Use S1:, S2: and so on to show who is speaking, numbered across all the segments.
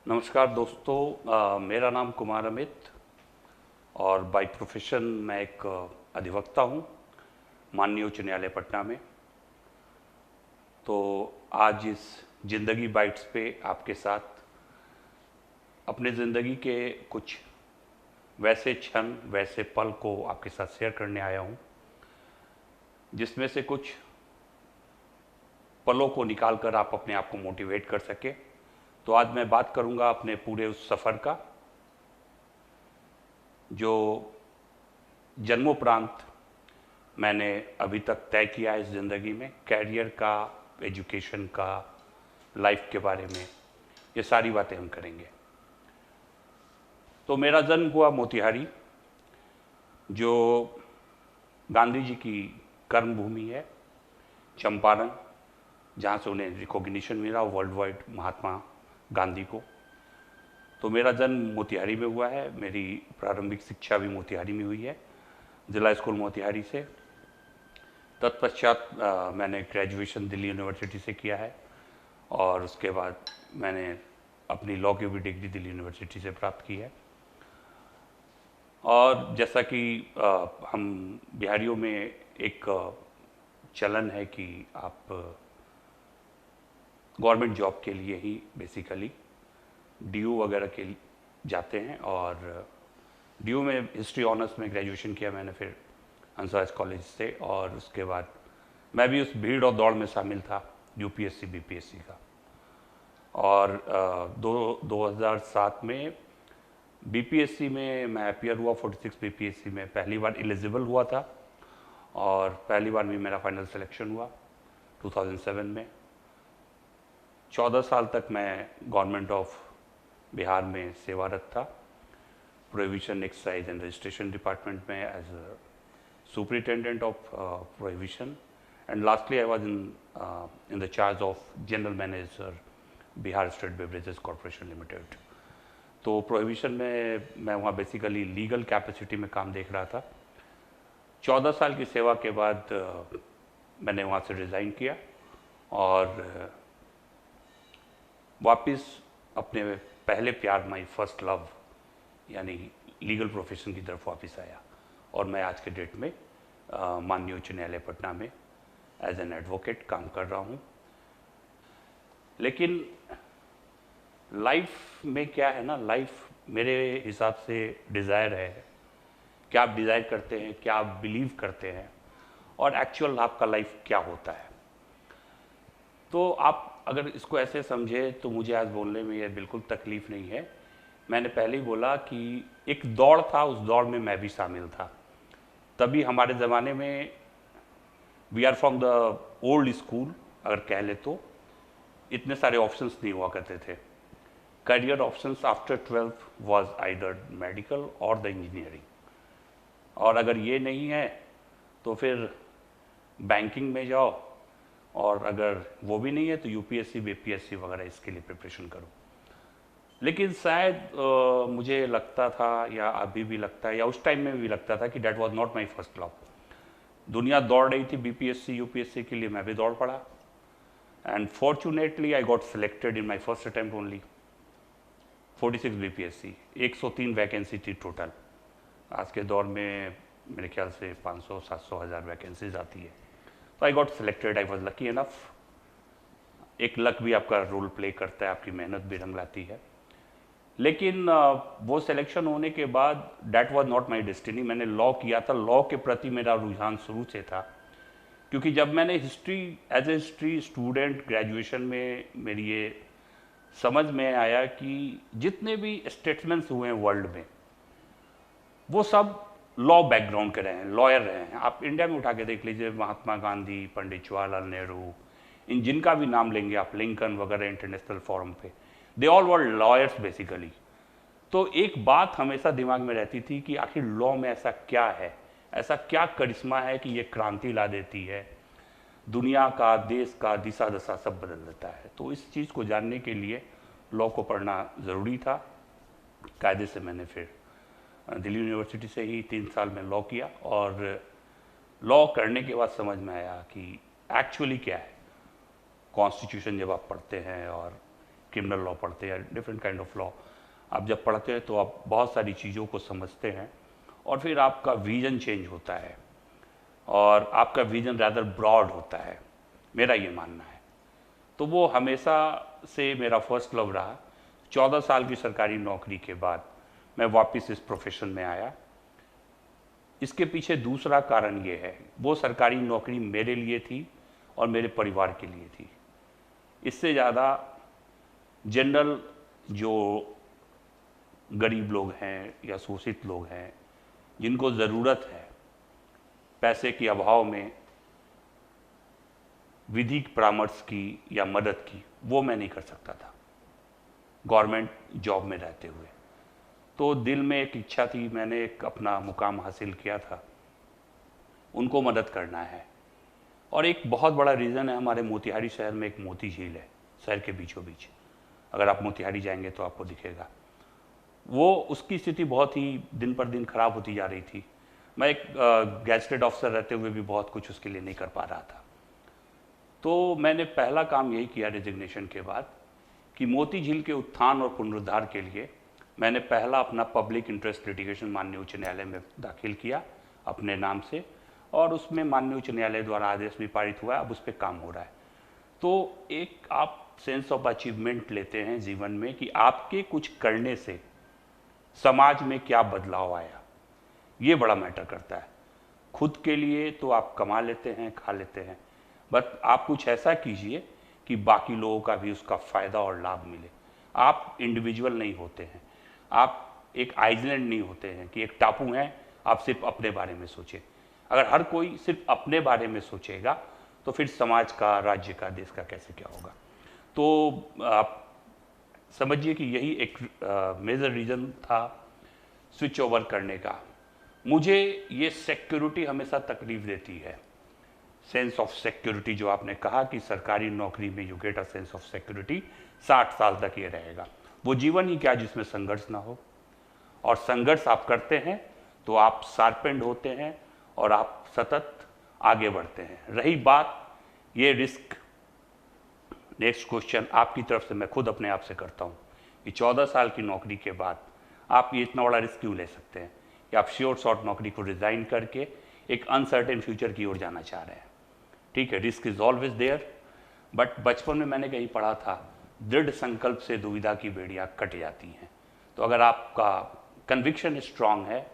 S1: नमस्कार दोस्तों, मेरा नाम कुमार अमित और बाय प्रोफेशन मैं एक अधिवक्ता हूँ माननीय उच्च न्यायालय पटना में। तो आज इस जिंदगी बाइट्स पे आपके साथ अपने ज़िंदगी के कुछ वैसे क्षण वैसे पल को आपके साथ शेयर करने आया हूँ, जिसमें से कुछ पलों को निकाल कर आप अपने आप को मोटिवेट कर सके। तो आज मैं बात करूँगा अपने पूरे उस सफ़र का जो जन्मोपरांत मैंने अभी तक तय किया है इस ज़िंदगी में, कैरियर का, एजुकेशन का, लाइफ के बारे में, ये सारी बातें हम करेंगे। तो मेरा जन्म हुआ मोतिहारी, जो गांधी जी की कर्म भूमि है, चंपारण, जहाँ से उन्हें रिकॉग्निशन मिला वर्ल्ड वाइड महात्मा गांधी को। तो मेरा जन्म मोतिहारी में हुआ है, मेरी प्रारंभिक शिक्षा भी मोतिहारी में हुई है, जिला स्कूल मोतिहारी से। तत्पश्चात मैंने ग्रेजुएशन दिल्ली यूनिवर्सिटी से किया है और उसके बाद मैंने अपनी लॉ की भी डिग्री दिल्ली यूनिवर्सिटी से प्राप्त की है। और जैसा कि हम बिहारियों में एक चलन है कि आप गवर्नमेंट जॉब के लिए ही बेसिकली डीयू वगैरह के जाते हैं, और डीयू में हिस्ट्री ऑनर्स में ग्रेजुएशन किया मैंने फिर हंसराज कॉलेज से। और उसके बाद मैं भी उस भीड़ और दौड़ में शामिल था यूपीएससी बीपीएससी का। और 2007 में बीपीएससी में मैं अपीयर हुआ, 46 बीपीएससी में पहली बार एलिजिबल हुआ था और पहली बार भी मेरा फाइनल सिलेक्शन हुआ 2007 में। 14 साल तक मैं गवर्नमेंट ऑफ बिहार में सेवारत था, prohibition excise and registration department में as superintendent of prohibition, and lastly I was in the charge of general manager Bihar state beverages corporation limited. तो प्रोहिबिशन में मैं वहाँ बेसिकली लीगल कैपेसिटी में काम देख रहा था। 14 साल की सेवा के बाद मैंने वहाँ से रिज़ाइन किया और वापस अपने पहले प्यार, माई फर्स्ट लव यानी लीगल प्रोफेशन की तरफ वापस आया। और मैं आज के डेट में माननीय उच्च न्यायालय पटना में एज एन एडवोकेट काम कर रहा हूँ। लेकिन लाइफ में क्या है ना, लाइफ मेरे हिसाब से डिज़ायर है। क्या आप डिज़ायर करते हैं, क्या आप बिलीव करते हैं, और एक्चुअल आपका लाइफ क्या होता है। तो आप अगर इसको ऐसे समझे तो मुझे आज बोलने में यह बिल्कुल तकलीफ़ नहीं है। मैंने पहले ही बोला कि एक दौड़ था, उस दौड़ में मैं भी शामिल था। तभी हमारे ज़माने में we are from the old school, अगर कह ले तो इतने सारे ऑप्शंस नहीं हुआ करते थे। Career options after 12th was either medical और द इंजीनियरिंग, और अगर ये नहीं है तो फिर बैंकिंग में जाओ, और अगर वो भी नहीं है तो यूपीएससी बीपीएससी वगैरह इसके लिए प्रिपरेशन करो। लेकिन शायद मुझे लगता था, या अभी भी लगता है, या उस टाइम में भी लगता था कि that was not my first love. दुनिया दौड़ रही थी बीपीएससी यूपीएससी के लिए, मैं भी दौड़ पड़ा, and fortunately I got selected in my first attempt only. 46 BPSC, 103 vacancy थी टोटल। आज के दौर में मेरे ख्याल से 500, 700, 1000 वैकेंसीज आती है। तो I got selected, I was lucky enough. एक लक भी आपका रोल प्ले करता है, आपकी मेहनत भी रंग लाती है। लेकिन वो सिलेक्शन होने के बाद that was not my destiny. मैंने लॉ किया था, लॉ के प्रति मेरा रुझान शुरू से था, क्योंकि जब मैंने history as a history student graduation में मेरी ये समझ में आया कि जितने भी स्टेट्समैन्स हुए हैं वर्ल्ड में, वो सब लॉ बैकग्राउंड के रहे हैं, लॉयर रहे हैं। आप इंडिया में उठा के देख लीजिए, महात्मा गांधी, पंडित जवाहरलाल नेहरू, इन जिनका भी नाम लेंगे आप, लिंकन वगैरह इंटरनेशनल फोरम पे, they all were lawyers basically. तो एक बात हमेशा दिमाग में रहती थी कि आखिर लॉ में ऐसा क्या है, ऐसा क्या करिश्मा है कि ये क्रांति ला देती है, दुनिया का, देश का दिशा दशा सब बदल देता है। तो इस चीज़ को जानने के लिए लॉ को पढ़ना ज़रूरी था। कायदे से मैंने फिर दिल्ली यूनिवर्सिटी से ही 3 साल में लॉ किया, और लॉ करने के बाद समझ में आया कि एक्चुअली क्या है। कॉन्स्टिट्यूशन जब आप पढ़ते हैं और क्रिमिनल लॉ पढ़ते हैं, डिफरेंट काइंड ऑफ लॉ, आप जब पढ़ते हैं तो आप बहुत सारी चीज़ों को समझते हैं और फिर आपका विजन चेंज होता है और आपका विजन रादर ब्रॉड होता है, मेरा ये मानना है। तो वो हमेशा से मेरा फर्स्ट लव रहा। 14 साल की सरकारी नौकरी के बाद मैं वापस इस प्रोफेशन में आया। इसके पीछे दूसरा कारण ये है, वो सरकारी नौकरी मेरे लिए थी और मेरे परिवार के लिए थी। इससे ज़्यादा जनरल जो गरीब लोग हैं या शोषित लोग हैं, जिनको ज़रूरत है पैसे के अभाव में विधिक परामर्श की या मदद की, वो मैं नहीं कर सकता था गवर्नमेंट जॉब में रहते हुए। तो दिल में एक इच्छा थी, मैंने एक अपना मुकाम हासिल किया था, उनको मदद करना है। और एक बहुत बड़ा रीज़न है, हमारे मोतिहारी शहर में एक मोती झील है शहर के बीचों बीच, अगर आप मोतिहारी जाएंगे तो आपको दिखेगा। वो उसकी स्थिति बहुत ही दिन पर दिन खराब होती जा रही थी। मैं एक गैजेटेड ऑफिसर रहते हुए भी बहुत कुछ उसके लिए नहीं कर पा रहा था। तो मैंने पहला काम यही किया रेजिग्नेशन के बाद कि मोती झील के उत्थान और पुनरुद्धार के लिए मैंने पहला अपना पब्लिक इंटरेस्ट लिटिगेशन माननीय उच्च न्यायालय में दाखिल किया अपने नाम से, और उसमें माननीय उच्च न्यायालय द्वारा आदेश भी पारित हुआ है, अब उस पर काम हो रहा है। तो एक आप सेंस ऑफ अचीवमेंट लेते हैं जीवन में कि आपके कुछ करने से समाज में क्या बदलाव आया, ये बड़ा मैटर करता है। खुद के लिए तो आप कमा लेते हैं, खा लेते हैं, बट आप कुछ ऐसा कीजिए कि बाकी लोगों का भी उसका फ़ायदा और लाभ मिले। आप इंडिविजुअल नहीं होते हैं, आप एक आइलैंड नहीं होते हैं कि एक टापू है, आप सिर्फ अपने बारे में सोचें। अगर हर कोई सिर्फ अपने बारे में सोचेगा तो फिर समाज का, राज्य का, देश का कैसे क्या होगा। तो आप समझिए कि यही एक मेजर रीज़न था स्विच ओवर करने का। मुझे ये सिक्योरिटी हमेशा तकलीफ देती है, सेंस ऑफ सिक्योरिटी जो आपने कहा कि सरकारी नौकरी में you get a sense of security, 60 साल तक ये रहेगा। वो जीवन ही क्या जिसमें संघर्ष ना हो, और संघर्ष आप करते हैं तो आप शार्पेंड होते हैं और आप सतत आगे बढ़ते हैं। रही बात ये रिस्क, नेक्स्ट क्वेश्चन आपकी तरफ से मैं खुद अपने आप से करता हूँ कि 14 साल की नौकरी के बाद आप ये इतना बड़ा रिस्क क्यों ले सकते हैं कि आप श्योर शॉर्ट नौकरी को रिजाइन करके एक अनसर्टेन फ्यूचर की ओर जाना चाह रहे हैं। ठीक है, risk is always there, but बचपन में मैंने कहीं पढ़ा था, दृढ़ संकल्प से दुविधा की बेड़ियां कट जाती हैं। तो अगर आपका कन्विक्शन स्ट्रांग है,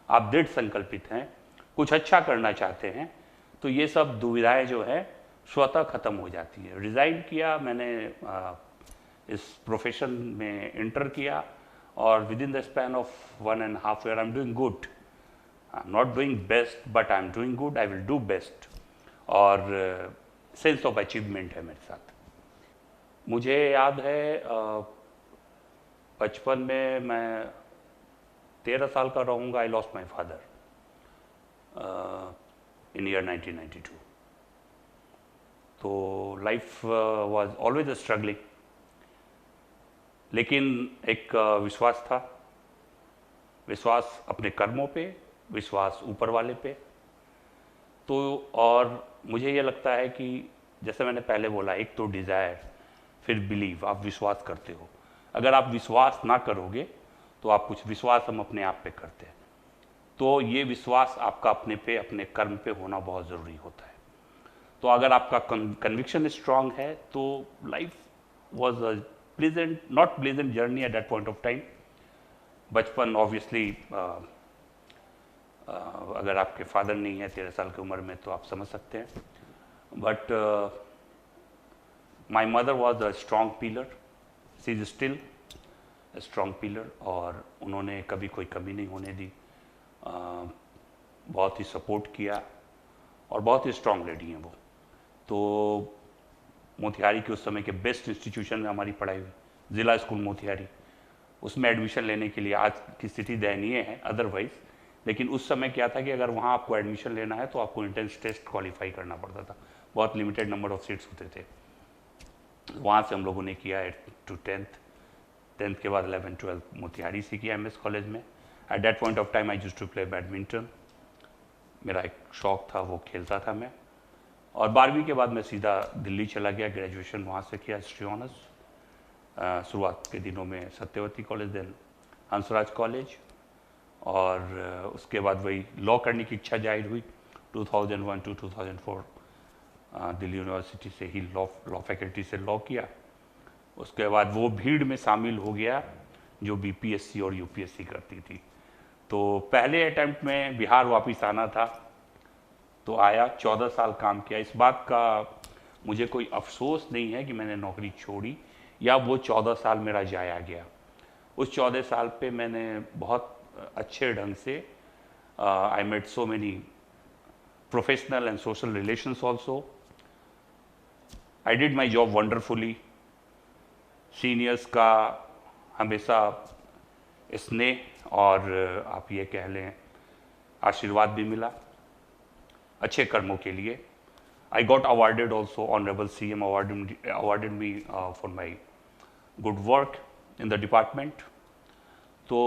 S1: आप दृढ़ संकल्पित हैं, कुछ अच्छा करना चाहते हैं, तो ये सब दुविधाएं जो है स्वतः खत्म हो जाती है। रिज़ाइन किया मैंने, इस प्रोफेशन में एंटर किया और with in the span of 1.5 year I am doing good. I am not doing best but I am doing good, I will do best. और सेंस ऑफ अचीवमेंट है मेरे साथ। मुझे याद है बचपन में मैं 13 साल का रहूँगा, I lost my father in year 1992। तो लाइफ वाज ऑलवेज स्ट्रगलिंग, लेकिन एक विश्वास था, विश्वास अपने कर्मों पे, विश्वास ऊपर वाले पे। तो और मुझे ये लगता है कि जैसे मैंने पहले बोला, एक तो डिज़ायर, फिर बिलीव, आप विश्वास करते हो। अगर आप विश्वास ना करोगे तो आप कुछ, विश्वास हम अपने आप पे करते हैं, तो ये विश्वास आपका अपने पे, अपने कर्म पे होना बहुत ज़रूरी होता है। तो अगर आपका कन्विक्शन स्ट्रांग है तो life was a pleasant, not pleasant journey at that point of time. बचपन ऑब्वियसली, अगर आपके फादर नहीं है 13 साल की उम्र में तो आप समझ सकते हैं, but my mother was a strong pillar, she is still a strong pillar, और उन्होंने कभी कोई कमी नहीं होने दी, बहुत ही सपोर्ट किया और बहुत ही स्ट्रॉन्ग लेडी हैं वो। तो मोतिहारी के उस समय के बेस्ट इंस्टीट्यूशन में हमारी पढ़ाई हुई, ज़िला स्कूल मोतिहारी। उसमें एडमिशन लेने के लिए, आज की स्थिति दयनीय है अदरवाइज़, लेकिन उस समय क्या था कि अगर वहाँ आपको एडमिशन लेना है तो आपको एंट्रेंस टेस्ट क्वालिफाई करना पड़ता था, बहुत लिमिटेड नंबर ऑफ सीट्स होते थे। वहाँ से हम लोगों ने किया 8 to 10th के बाद 11th 12th मोतिहारी से किया MS कॉलेज में। At that point of time I used to play badminton, मेरा एक शौक था, वो खेलता था मैं। और 12वीं के बाद मैं सीधा दिल्ली चला गया, ग्रेजुएशन वहाँ से किया, हिस्ट्री ऑनर्स। शुरुआत के दिनों में Satyawati college, then Hansraj college, और उसके बाद वही लॉ करने की इच्छा जाहिर हुई 2001 टू 2004। दिल्ली यूनिवर्सिटी से ही लॉ फैकल्टी से लॉ किया। उसके बाद वो भीड़ में शामिल हो गया जो बीपीएससी और यूपीएससी करती थी। तो पहले अटैम्प्ट में बिहार वापस आना था, तो आया, 14 साल काम किया। इस बात का मुझे कोई अफसोस नहीं है कि मैंने नौकरी छोड़ी या वो 14 साल मेरा जाया गया। उस 14 साल पे मैंने बहुत अच्छे ढंग से I made so many professional and social relations also. I did my job wonderfully. Seniors का हमेशा स्नेह और आप ये कह लें आशीर्वाद भी मिला अच्छे कर्मों के लिए। I got awarded also, Honorable CM awarded me for my good work in the department। तो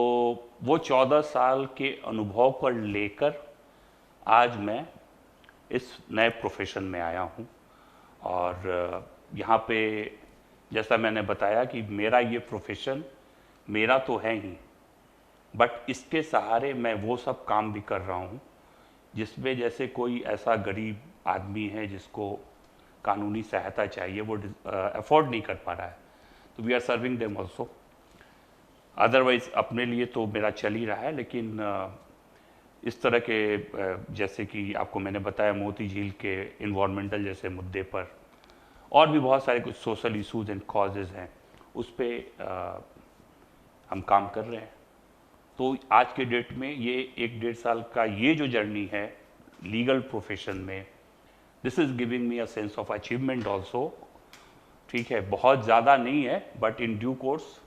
S1: वो 14 साल के अनुभव को लेकर आज मैं इस नए प्रोफेशन में आया हूँ। और यहाँ पे जैसा मैंने बताया कि मेरा ये प्रोफेशन मेरा तो है ही, बट इसके सहारे मैं वो सब काम भी कर रहा हूँ जिसमें जैसे कोई ऐसा गरीब आदमी है जिसको कानूनी सहायता चाहिए, वो अफोर्ड नहीं कर पा रहा है, तो we are serving them also. Otherwise अपने लिए तो मेरा चल ही रहा है, लेकिन इस तरह के जैसे कि आपको मैंने बताया मोती झील के इन्वायरमेंटल जैसे मुद्दे पर और भी बहुत सारे कुछ सोशल इशूज एंड कॉजेज़ हैं, उस पर हम काम कर रहे हैं। तो आज के डेट में ये 1-1.5 साल का ये जो जर्नी है लीगल प्रोफेशन में, this is giving me a sense of achievement also. ठीक है, बहुत ज़्यादा नहीं है, but in due course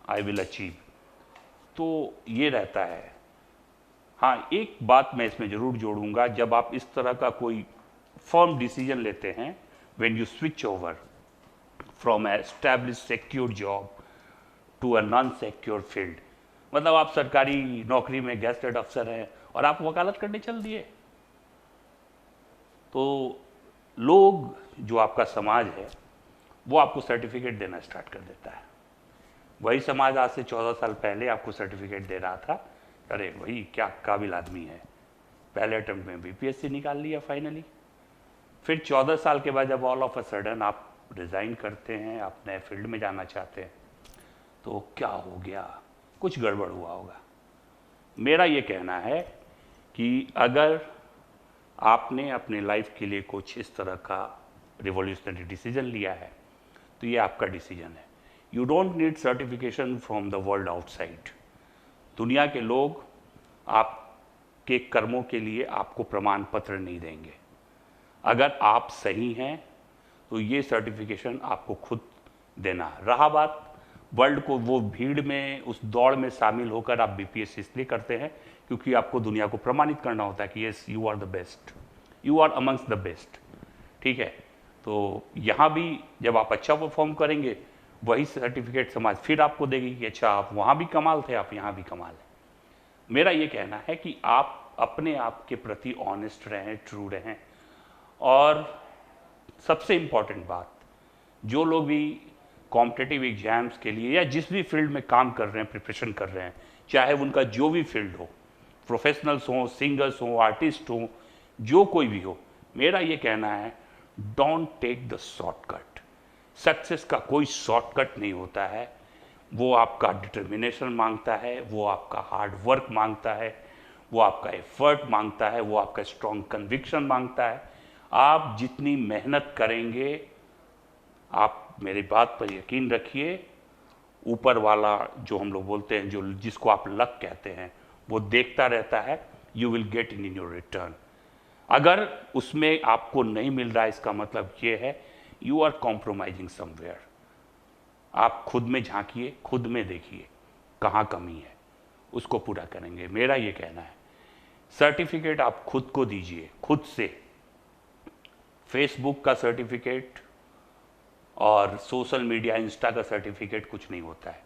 S1: I will achieve. तो ये रहता है। हाँ, एक बात मैं इसमें ज़रूर जोड़ूंगा, जब आप इस तरह का कोई फर्म डिसीजन लेते हैं, when you switch over from established secure job to a non secure field, मतलब आप सरकारी नौकरी में गेस्टेड अफसर हैं और आप वकालत करने चल दिए, तो लोग, जो आपका समाज है, वो आपको सर्टिफिकेट देना स्टार्ट कर देता है। वही समाज आज से 14 साल पहले आपको सर्टिफिकेट दे रहा था, अरे वही क्या काबिल आदमी है, पहले अटेम्प्ट में बीपीएससी निकाल लिया फाइनली। फिर 14 साल के बाद जब ऑल ऑफ अ सडन आप रिज़ाइन करते हैं, आप नए फील्ड में जाना चाहते हैं, तो क्या हो गया, कुछ गड़बड़ हुआ होगा। मेरा ये कहना है कि अगर आपने अपने लाइफ के लिए कुछ इस तरह का रिवॉल्यूशनरी डिसीजन लिया है, तो ये आपका डिसीजन है। You don't need certification from the world outside. दुनिया के लोग आपके कर्मों के लिए आपको प्रमाण पत्र नहीं देंगे। अगर आप सही हैं तो ये सर्टिफिकेशन आपको खुद देना। रहा बात वर्ल्ड को, वो भीड़ में, उस दौड़ में शामिल होकर आप बीपीएससी इसलिए करते हैं क्योंकि आपको दुनिया को प्रमाणित करना होता है कि yes you are the best, you are amongst the best. ठीक है, तो यहाँ भी जब आप अच्छा परफॉर्म करेंगे, वही सर्टिफिकेट समाज फिर आपको देगी कि अच्छा आप वहाँ भी कमाल थे, आप यहाँ भी कमाल है। मेरा ये कहना है कि आप अपने आप के प्रति ऑनेस्ट रहें, ट्रू रहें। और सबसे इम्पॉर्टेंट बात, जो लोग भी कॉम्पिटिटिव एग्जाम्स के लिए या जिस भी फील्ड में काम कर रहे हैं, प्रिपरेशन कर रहे हैं, चाहे उनका जो भी फील्ड हो, प्रोफेशनल्स हों, सिंगर्स हों, आर्टिस्ट हों, जो कोई भी हो, मेरा ये कहना है don't take the shortcut. Success का कोई शॉर्टकट नहीं होता है, वो आपका डिटर्मिनेशन मांगता है, वो आपका हार्ड वर्क मांगता है, वो आपका एफर्ट मांगता है, वो आपका स्ट्रॉन्ग कन्विक्शन मांगता है। आप जितनी मेहनत करेंगे, आप मेरी बात पर यकीन रखिए, ऊपर वाला जो हम लोग बोलते हैं, जो जिसको आप लक कहते हैं, वो देखता रहता है, you will get in your return. अगर उसमें आपको नहीं मिल रहा है, इसका मतलब ये है यू आर कॉम्प्रोमाइजिंग समवेयर। आप खुद में झांकिए, खुद में देखिए कहाँ कमी है, उसको पूरा करेंगे। मेरा ये कहना है सर्टिफिकेट आप खुद को दीजिए, खुद से। फेसबुक का सर्टिफिकेट और सोशल मीडिया, इंस्टा का सर्टिफिकेट कुछ नहीं होता है।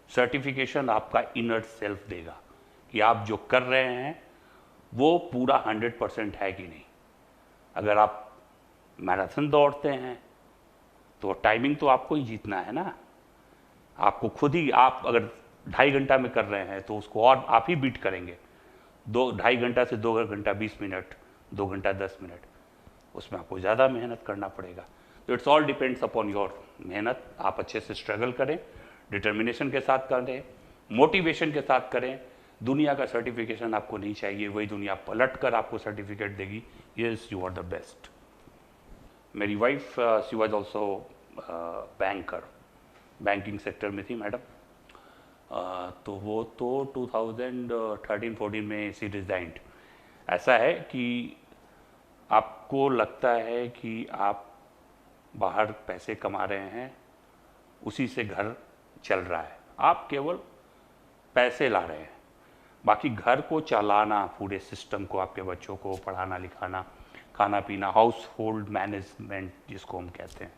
S1: सर्टिफिकेशन आपका इनर सेल्फ देगा कि आप जो कर रहे हैं वो पूरा 100% है कि नहीं। अगर आप मैराथन दौड़ते हैं तो टाइमिंग तो आपको ही जीतना है ना, आपको खुद ही, आप अगर 2.5 घंटा में कर रहे हैं तो उसको और आप ही बीट करेंगे। 2.5 घंटा से 2 घंटा 20 मिनट, 2 घंटा 10 मिनट, उसमें आपको ज़्यादा मेहनत करना पड़ेगा। तो it's all depends upon your मेहनत। आप अच्छे से स्ट्रगल करें, डिटर्मिनेशन के साथ करें, मोटिवेशन के साथ करें। दुनिया का सर्टिफिकेशन आपको नहीं चाहिए, वही दुनिया पलट कर आपको सर्टिफिकेट देगी, yes you are the best. मेरी wife she was also banker, banking sector में थी मैडम। तो वो तो 2013-14 में सी रिजाइंड। ऐसा है कि आपको लगता है कि आप बाहर पैसे कमा रहे हैं, उसी से घर चल रहा है, आप केवल पैसे ला रहे हैं, बाकी घर को चलाना, पूरे सिस्टम को, आपके बच्चों को पढ़ाना लिखाना, खाना पीना, हाउस होल्ड मैनेजमेंट जिसको हम कहते हैं,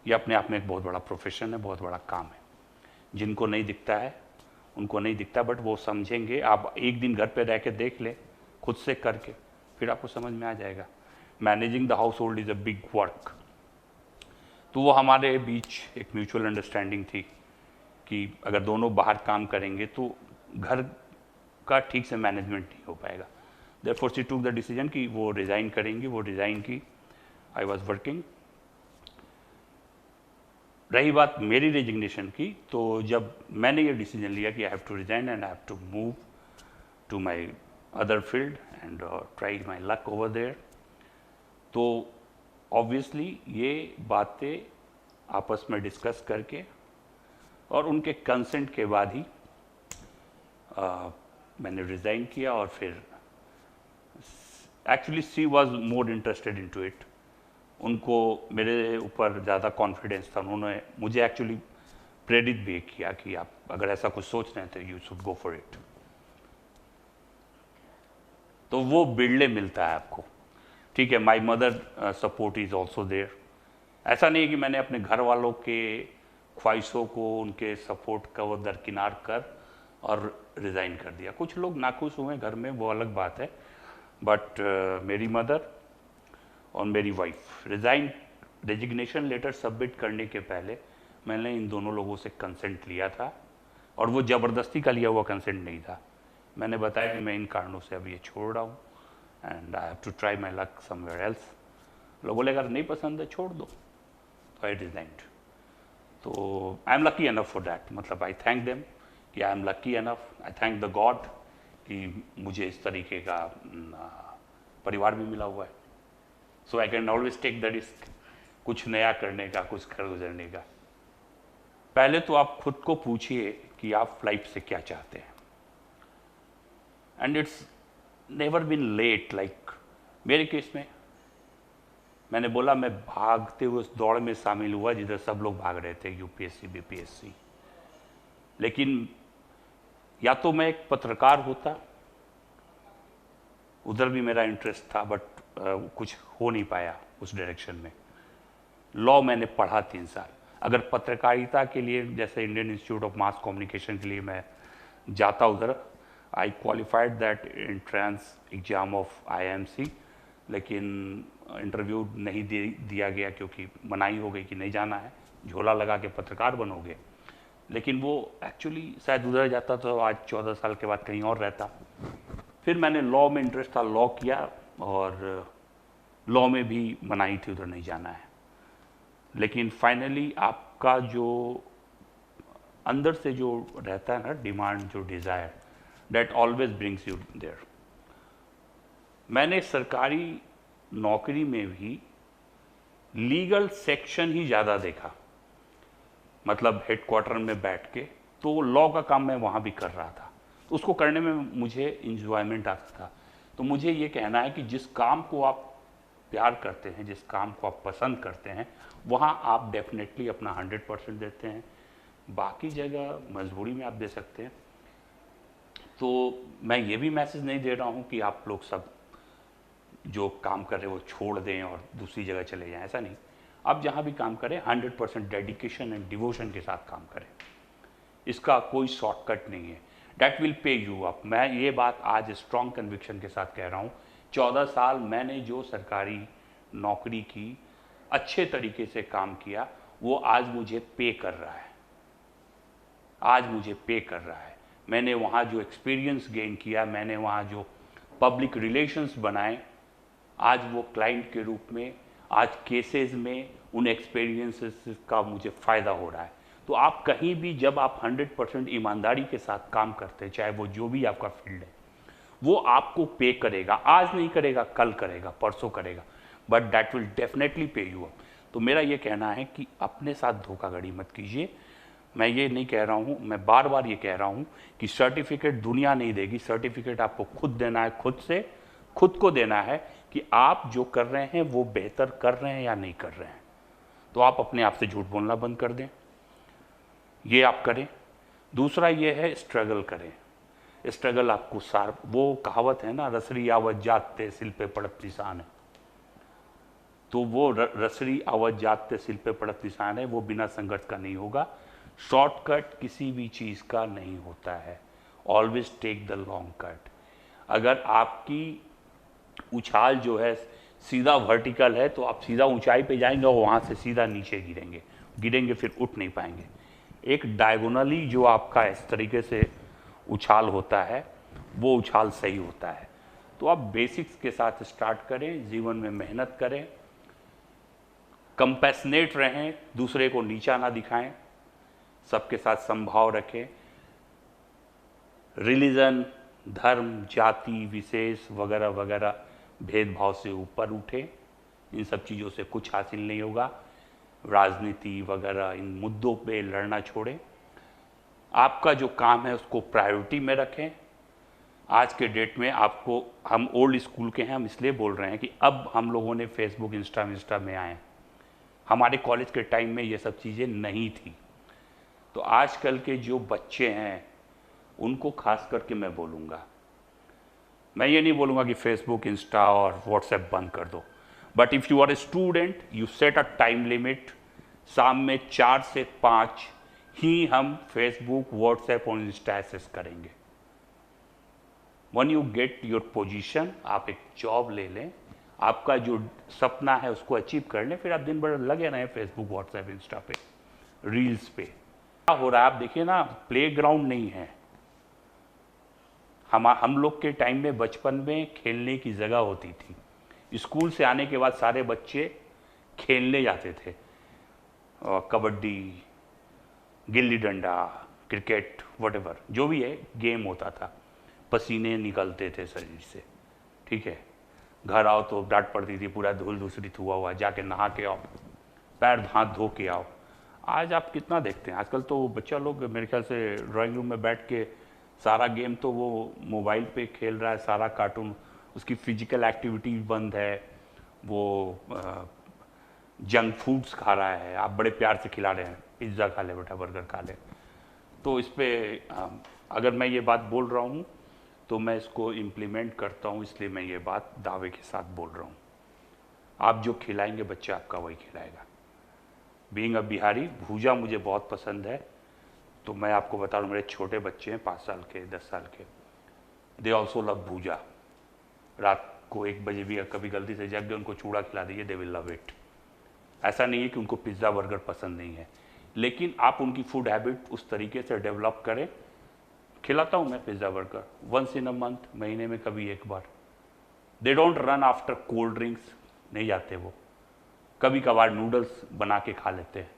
S1: ये अपने आप में एक बहुत बड़ा प्रोफेशन है, बहुत बड़ा काम है। जिनको नहीं दिखता है उनको नहीं दिखता, बट वो समझेंगे। आप एक दिन घर पे रह के देख लें खुद से करके, फिर आपको समझ में आ जाएगा। Managing the house hold is a big work. तो वो हमारे बीच एक म्यूचुअल अंडरस्टैंडिंग थी कि अगर दोनों बाहर काम करेंगे तो घर का ठीक से मैनेजमेंट नहीं हो पाएगा। Therefore she took the decision कि वो रिज़ाइन करेंगी। वो रिज़ाइन की। I was working. रही बात मेरी रेजिग्नेशन की, तो जब मैंने ये डिसीजन लिया कि I have to resign and I have to move to my other field and try my luck over there, तो ऑब्वियसली ये बातें आपस में डिस्कस करके और उनके कंसेंट के बाद ही मैंने रिज़ाइन किया। और फिर actually she was more interested into it. उनको मेरे ऊपर ज़्यादा कॉन्फिडेंस था। उन्होंने मुझे एक्चुअली प्रेरित भी किया कि आप अगर ऐसा कुछ सोच रहे हैं तो you should go for it. तो वो बिल्डे मिलता है आपको, ठीक है। My mother support is also there. ऐसा नहीं है कि मैंने अपने घर वालों के ख्वाहिशों को, उनके सपोर्ट का वो दरकिनार कर और रिज़ाइन कर दिया। कुछ लोग नाखुश हुए घर में, वो अलग बात है, बट मेरी मदर और मेरी वाइफ, रेजिग्नेशन लेटर सबमिट करने के पहले मैंने इन दोनों लोगों से कंसेंट लिया था, और वो ज़बरदस्ती का लिया हुआ कंसेंट नहीं था। मैंने बताया कि मैं इन कारणों से अब ये छोड़ रहा हूँ and I have to try my luck somewhere else. लोग बोले अगर नहीं पसंद है छोड़ दो, तो आई रिजाइंड। तो I am lucky enough for that. मतलब आई थैंक देम कि I am lucky enough, I thank the God कि मुझे इस तरीके का परिवार भी मिला हुआ है। So I can always take the risk, कुछ नया करने का, कुछ कर गुजरने का। पहले तो आप खुद को पूछिए कि आप लाइफ से क्या चाहते हैं, and it's never been late. Like मेरे केस में मैंने बोला, मैं भागते हुए उस दौड़ में शामिल हुआ जिधर सब लोग भाग रहे थे, यूपीएससी बीपीएससी। लेकिन या तो मैं एक पत्रकार होता, उधर भी मेरा इंटरेस्ट था, बट कुछ हो नहीं पाया उस डायरेक्शन में। लॉ मैंने पढ़ा 3 साल। अगर पत्रकारिता के लिए, जैसे Indian institute of mass communication के लिए मैं जाता उधर, आई qualified that entrance exam of IMC, लेकिन इंटरव्यू नहीं दिया गया क्योंकि मनाही हो गई कि नहीं जाना है, झोला लगा के पत्रकार बनोगे। लेकिन वो एक्चुअली शायद उधर जाता तो आज 14 साल के बाद कहीं और रहता। फिर मैंने लॉ में इंटरेस्ट था, लॉ किया, और लॉ में भी मनाही थी, उधर नहीं जाना है। लेकिन फाइनली आपका जो अंदर से जो रहता है ना डिमांड, जो desire, that always brings you there. मैंने सरकारी नौकरी में भी लीगल सेक्शन ही ज़्यादा देखा, मतलब हेडक्वार्टर में बैठ के, तो लॉ का काम मैं वहाँ भी कर रहा था, तो उसको करने में मुझे इंजॉयमेंट आता था। तो मुझे ये कहना है कि जिस काम को आप प्यार करते हैं, जिस काम को आप पसंद करते हैं, वहाँ आप डेफिनेटली अपना 100% देते हैं। बाकी जगह मजबूरी में आप दे सकते हैं। तो मैं ये भी मैसेज नहीं दे रहा हूँ कि आप लोग सब जो काम कर रहे हैं वो छोड़ दें और दूसरी जगह चले जाएं, ऐसा नहीं। आप जहाँ भी काम करें 100% डेडिकेशन एंड डिवोशन के साथ काम करें। इसका कोई शॉर्टकट नहीं है। That will pay you up. मैं ये बात आज स्ट्रॉन्ग कन्विक्शन के साथ कह रहा हूँ। 14 साल मैंने जो सरकारी नौकरी की, अच्छे तरीके से काम किया, वो आज मुझे पे कर रहा है। आज मुझे पे कर रहा है। मैंने वहाँ जो एक्सपीरियंस गेन किया, मैंने वहाँ जो पब्लिक रिलेशंस बनाए, आज वो क्लाइंट के रूप में, आज केसेस में उन एक्सपीरियंसेस का मुझे फ़ायदा हो रहा है। तो आप कहीं भी जब आप 100% ईमानदारी के साथ काम करते हैं, चाहे वो जो भी आपका फील्ड है, वो आपको पे करेगा। आज नहीं करेगा, कल करेगा, परसों करेगा, बट दैट विल डेफिनेटली पे यू अप। तो मेरा ये कहना है कि अपने साथ धोखाधड़ी मत कीजिए। मैं ये नहीं कह रहा हूँ, मैं बार बार ये कह रहा हूँ कि सर्टिफिकेट दुनिया नहीं देगी, सर्टिफिकेट आपको खुद देना है, खुद से खुद को देना है कि आप जो कर रहे हैं वो बेहतर कर रहे हैं या नहीं कर रहे हैं। तो आप अपने आप से झूठ बोलना बंद कर दें, ये आप करें। दूसरा ये है स्ट्रगल करें। स्ट्रगल आपको सार, वो कहावत है ना, रसरी आवत जाते सिल पे पड़त निशान है, तो वो रसरी आवत जाते सिल पे पड़त निशान है, वो बिना संघर्ष का नहीं होगा। शॉर्टकट किसी भी चीज़ का नहीं होता है, always take the long cut. अगर आपकी उछाल जो है सीधा वर्टिकल है तो आप सीधा ऊंचाई पे जाएंगे और वहाँ से सीधा नीचे गिरेंगे फिर उठ नहीं पाएंगे। एक डायगोनली जो आपका इस तरीके से उछाल होता है, वो उछाल सही होता है। तो आप बेसिक्स के साथ स्टार्ट करें, जीवन में मेहनत करें, कंपैशनेट रहें, दूसरे को नीचा ना दिखाएं, सबके साथ समभाव रखें। रिलीजन, धर्म, जाति विशेष वगैरह वगैरह भेदभाव से ऊपर उठे। इन सब चीज़ों से कुछ हासिल नहीं होगा। राजनीति वगैरह इन मुद्दों पे लड़ना छोड़ें। आपका जो काम है उसको प्रायोरिटी में रखें। आज के डेट में आपको, हम ओल्ड स्कूल के हैं, हम इसलिए बोल रहे हैं कि अब हम लोगों ने फेसबुक इंस्टा में आए। हमारे कॉलेज के टाइम में ये सब चीज़ें नहीं थी। तो आजकल के जो बच्चे हैं उनको खास करके मैं बोलूँगा, मैं ये नहीं बोलूँगा कि फेसबुक, इंस्टा और व्हाट्सएप बंद कर दो, but if you are a student you set a time limit. शाम में 4 से 5 ही हम फेसबुक, व्हाट्सएप और इंस्टा एक्सेस करेंगे। One you get your position, आप एक जॉब ले लें, आपका जो सपना है उसको अचीव कर लें, फिर आप दिन भर लगे रहें फेसबुक, व्हाट्सएप, इंस्टा पे, रील्स पे। क्या हो रहा है आप देखिए ना, प्लेग्राउंड नहीं है। हम लोग के टाइम में बचपन में खेलने की जगह होती थी। स्कूल से आने के बाद सारे बच्चे खेलने जाते थे, कबड्डी, गिल्ली डंडा, क्रिकेट, व्हाटएवर जो भी है गेम होता था। पसीने निकलते थे शरीर से, ठीक है। घर आओ तो डांट पड़ती थी, पूरा धूल धूसरित हुआ हुआ, जाके नहा के आओ, पैर हाथ धो के आओ। आज आप कितना देखते हैं, आजकल तो बच्चा लोग मेरे ख्याल से ड्राइंग रूम में बैठ के सारा गेम तो वो मोबाइल पे खेल रहा है, सारा कार्टून, उसकी फिजिकल एक्टिविटी बंद है, वो जंक फूड्स खा रहा है, आप बड़े प्यार से खिला रहे हैं, पिज्ज़ा खा ले बेटा, बर्गर खा ले। तो इस पर अगर मैं ये बात बोल रहा हूँ तो मैं इसको इम्प्लीमेंट करता हूँ, इसलिए मैं ये बात दावे के साथ बोल रहा हूँ। आप जो खिलाएंगे बच्चा आपका वही खिलाएगा। बीइंग अ बिहारी, भूजा मुझे बहुत पसंद है, तो मैं आपको बता दूँ, मेरे छोटे बच्चे हैं 5 साल के, 10 साल के, दे ऑल्सो लव भूजा। रात को 1 बजे भी कभी गलती से जग गए, उनको चूड़ा खिला दीजिए, दे विल लव इट। ऐसा नहीं है कि उनको पिज़्ज़ा बर्गर पसंद नहीं है, लेकिन आप उनकी फूड हैबिट उस तरीके से डेवलप करें। खिलाता हूँ मैं pizza burger once in a month, महीने में कभी 1 बार। They don't run after cold drinks, नहीं जाते वो। कभी कभार नूडल्स बना के खा लेते हैं,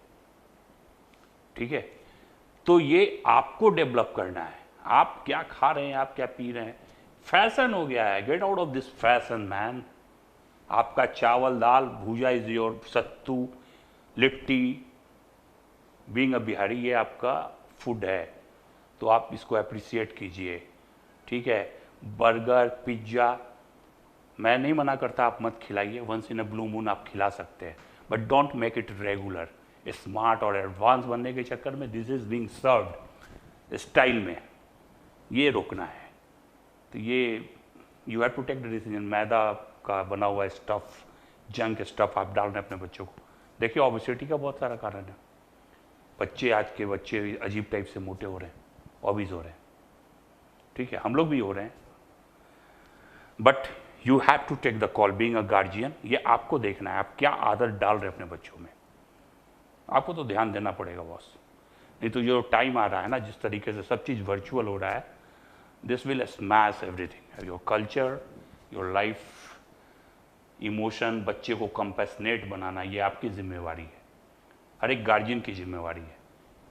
S1: ठीक है। तो ये आपको डेवलप करना है, आप क्या खा रहे हैं, आप क्या पी रहे हैं। फैशन हो गया है, get out of this fashion man. आपका चावल दाल भूजा is your, sattu, litti, being a Bihari ये आपका फूड है, तो आप इसको अप्रिशिएट कीजिए, ठीक है। बर्गर, पिज्ज़ा मैं नहीं मना करता, आप मत खिलाइए, once in a blue moon आप खिला सकते हैं, but don't make it regular. Smart और एडवांस बनने के चक्कर में this is being served style में, ये रोकना है। तो ये you have to take the decision. मैदा का बना हुआ स्टफ़, जंक स्टफ़ आप डाल रहे हैं अपने बच्चों को, देखिए ओबेसिटी का बहुत सारा कारण है। बच्चे, आज के बच्चे अजीब टाइप से मोटे हो रहे हैं, ओबीज हो रहे हैं, ठीक है, हम लोग भी हो रहे हैं। But you have to take the call being a guardian. ये आपको देखना है आप क्या आदत डाल रहे हैं अपने बच्चों में, आपको तो ध्यान देना पड़ेगा बॉस। नहीं तो जो टाइम आ रहा है ना, जिस तरीके से सब चीज़ वर्चुअल हो रहा है, this will smash everything, your culture, your life, emotion. बच्चे को कंपैशनेट बनाना ये आपकी जिम्मेवारी है, हर एक गार्जियन की जिम्मेवारी है।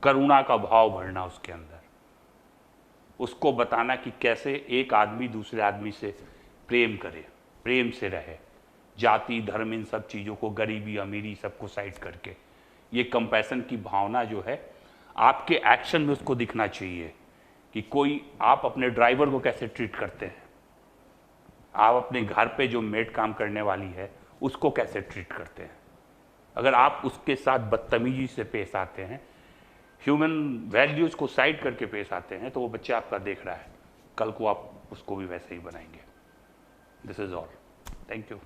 S1: करुणा का भाव भरना उसके अंदर, उसको बताना कि कैसे एक आदमी दूसरे आदमी से प्रेम करे, प्रेम से रहे, जाति धर्म इन सब चीज़ों को, गरीबी अमीरी सबको साइड करके, ये कंपैशन की भावना जो है आपके एक्शन में उसको दिखना चाहिए कि कोई, आप अपने ड्राइवर को कैसे ट्रीट करते हैं, आप अपने घर पे जो मेड काम करने वाली है उसको कैसे ट्रीट करते हैं। अगर आप उसके साथ बदतमीजी से पेश आते हैं, ह्यूमन वैल्यूज़ को साइड करके पेश आते हैं, तो वो बच्चा आपका देख रहा है, कल को आप उसको भी वैसे ही बनाएंगे। This is all, thank you.